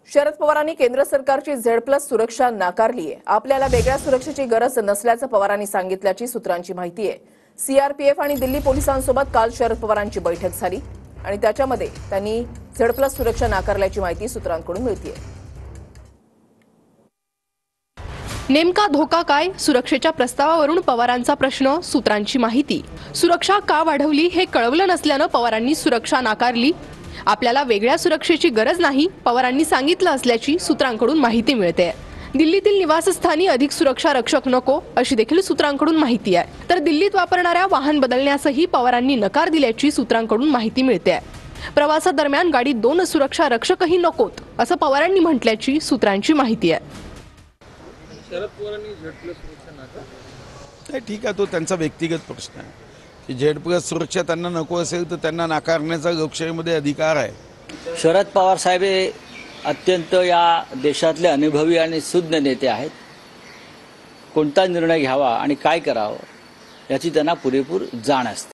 शरद पवारांनी केंद्र सरकारची Z+ सुरक्षा नाकारली आहे। आपल्याला वेगळ्या सुरक्षेची गरज नसल्याचं पवारांनी सांगितल्याची सूत्रांची माहिती आहे। CRPF आणि दिल्ली पोलिसांसोबत काल शरद पवारांची बैठक झाली आणि त्याच्यामध्ये त्यांनी Z+ सुरक्षा नाकारल्याची माहिती सूत्रांकडून मिळते। नेमका धोका काय? सुरक्षेच्या प्रस्तावावरून पवारांचा प्रश्न, सूत्रांची माहिती। सुरक्षा का वाढवली हे कळवलं नसल्यानं पवारांनी सुरक्षा नाकारली। आपल्याला वेगळ्या सुरक्षेची गरज नाही, पवारांनी सांगितलं असल्याची सूत्रांकडून माहिती मिळते। दिल्लीतील निवासस्थानी अधिक सुरक्षा रक्षक नको अशी देखील सूत्रांकडून माहिती आहे। तर दिल्लीत वापरणाऱ्या वाहन बदलण्यासही पवारांनी नकार दिल्याची सूत्रांकडून माहिती मिळते। प्रवासादरम्यान गाडीत 2 सुरक्षा रक्षकही नकोत असं पवारांनी म्हटल्याची सूत्रांची माहिती आहे। शरद पवारांनी Z+ सुरक्षा नाकारली। नाही, ठीक आहे, तो त्यांचा व्यक्तिगत प्रश्न आहे की Z+ सुरक्षा त्यांना नको असेल तर त्यांना नाकारण्याचा लोकशाहीमध्ये अधिकार आहे। शरद पवार साहेब हे अत्यंत या देशातले अनुभवी आणि सुज्ञ नेते आहेत। कोणता निर्णय घ्यावा आणि काय करावं याची त्यांना पुरेपूर जाण असते।